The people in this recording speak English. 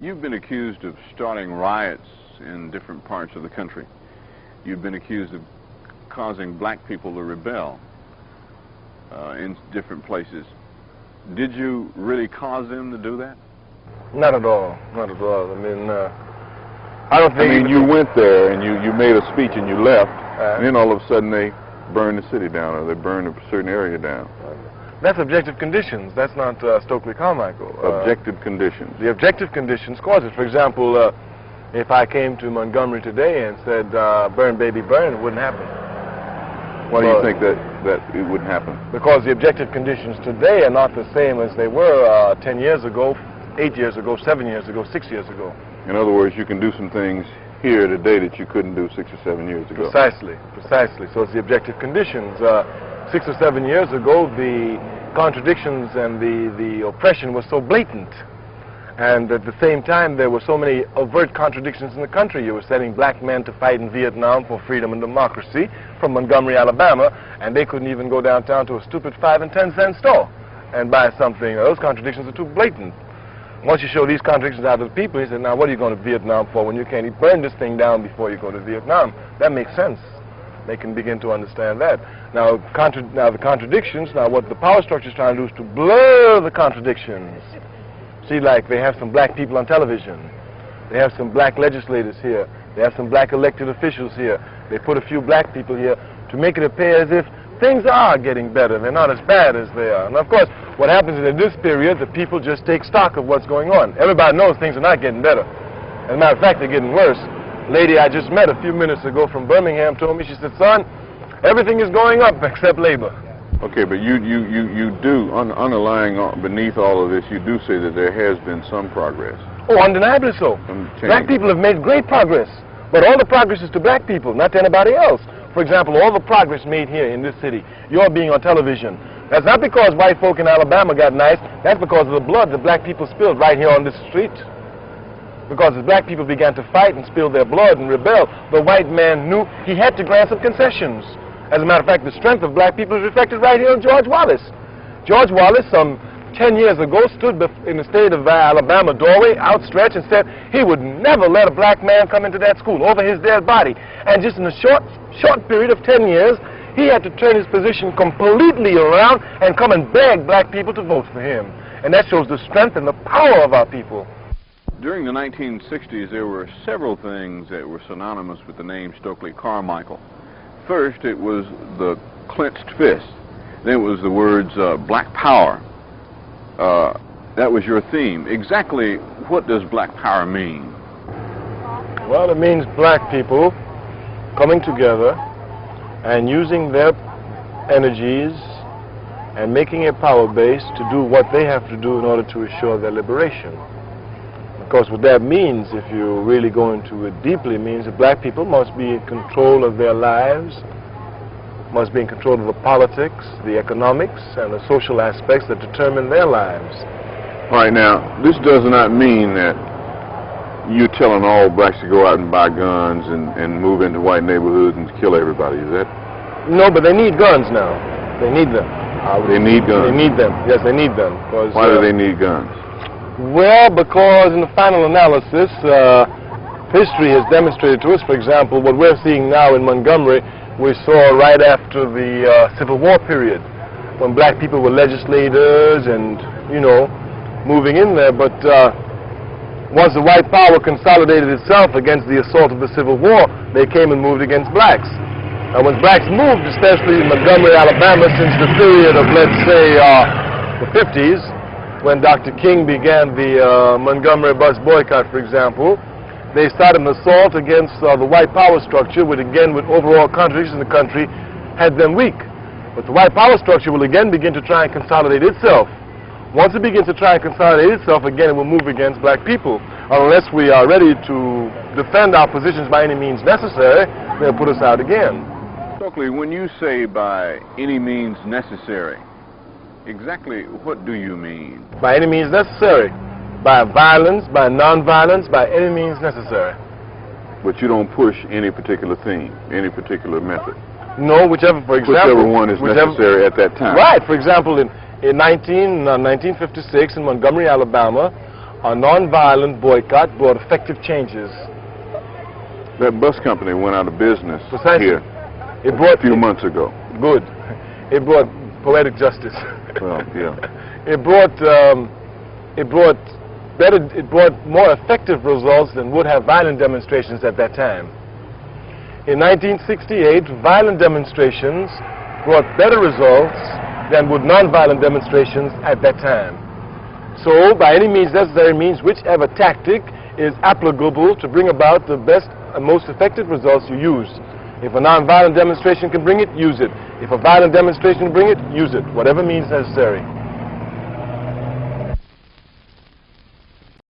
You've been accused of starting riots in different parts of the country. You've been accused of causing black people to rebel in different places. Did you really cause them to do that? Not at all. Not at all. I mean, I don't think... I mean, you went there and you made a speech and you left, and then all of a sudden they burned the city down, or they burned a certain area down. That's objective conditions. That's not Stokely Carmichael. Objective conditions. The objective conditions cause it. For example, if I came to Montgomery today and said, burn, baby, burn, it wouldn't happen. Why do you think that it wouldn't happen? Because the objective conditions today are not the same as they were 10 years ago, 8 years ago, 7 years ago, 6 years ago. In other words, you can do some things here today that you couldn't do 6 or 7 years ago. Precisely, precisely. So it's the objective conditions. 6 or 7 years ago, the contradictions and the oppression was so blatant. And at the same time, there were so many overt contradictions in the country. You were sending black men to fight in Vietnam for freedom and democracy from Montgomery, Alabama, and they couldn't even go downtown to a stupid 5 and 10 cent store and buy something. Those contradictions are too blatant. Once you show these contradictions out to the people, he said, now what are you going to Vietnam for when you can't even burn this thing down before you go to Vietnam? That makes sense. They can begin to understand that. Now, the contradictions, now what the power structure is trying to do is to blur the contradictions. See, like they have some black people on television. They have some black legislators here. They have some black elected officials here. They put a few black people here to make it appear as if things are getting better. They're not as bad as they are. And of course, what happens is in this period, the people just take stock of what's going on. Everybody knows things are not getting better. As a matter of fact, they're getting worse. A lady I just met a few minutes ago from Birmingham told me, she said, son, everything is going up except labor. Okay, but you do, underlying beneath all of this, you do say that there has been some progress. Oh, undeniably so. Black people have made great progress. But all the progress is to black people, not to anybody else. For example, all the progress made here in this city, your being on television, that's not because white folk in Alabama got nice, that's because of the blood that black people spilled right here on this street. Because as black people began to fight and spill their blood and rebel, the white man knew he had to grant some concessions. As a matter of fact, the strength of black people is reflected right here in George Wallace. George Wallace, some 10 years ago, stood in the state of Alabama doorway, outstretched, and said he would never let a black man come into that school over his dead body. And just in a short period of 10 years, he had to turn his position completely around and come and beg black people to vote for him. And that shows the strength and the power of our people. During the 1960s, there were several things that were synonymous with the name Stokely Carmichael. First, it was the clenched fist. Then it was the words black power. That was your theme. Exactly what does black power mean? Well, it means black people coming together and using their energies and making a power base to do what they have to do in order to assure their liberation. Of course, what that means, if you really go into it deeply, means that black people must be in control of their lives, must be in control of the politics, the economics, and the social aspects that determine their lives. All right, now, this does not mean that you're telling all blacks to go out and buy guns and move into white neighborhoods and kill everybody, is that? No, but they need guns now. They need them. They need guns? They need them. Yes, they need them. Why do they need guns? Well, because in the final analysis, history has demonstrated to us, for example, what we're seeing now in Montgomery, we saw right after the Civil War period, when black people were legislators and, you know, moving in there. But once the white power consolidated itself against the assault of the Civil War, they came and moved against blacks. And when blacks moved, especially in Montgomery, Alabama, since the period of, let's say, the 50s, when Dr. King began the Montgomery bus boycott, for example, they started an assault against the white power structure, which again, with overall contradictions in the country, had them weak. But the white power structure will again begin to try and consolidate itself. Once it begins to try and consolidate itself, again, it will move against black people. Unless we are ready to defend our positions by any means necessary, they'll put us out again. Stokely, when you say by any means necessary, exactly what do you mean? By any means necessary. By violence, by non-violence, by any means necessary. But you don't push any particular theme, any particular method? No, whichever, for example... Whichever one is necessary at that time. Right. For example, in 1956 in Montgomery, Alabama, a nonviolent boycott brought effective changes. That bus company went out of business Precisely. here It brought a few months ago. Good. It brought poetic justice. Well, yeah. It brought more effective results than would have violent demonstrations at that time. In 1968, violent demonstrations brought better results than would nonviolent demonstrations at that time. So, by any means necessary means, whichever tactic is applicable to bring about the best and most effective results, you use. If a nonviolent demonstration can bring it, use it. If a violent demonstration can bring it, use it. Whatever means necessary.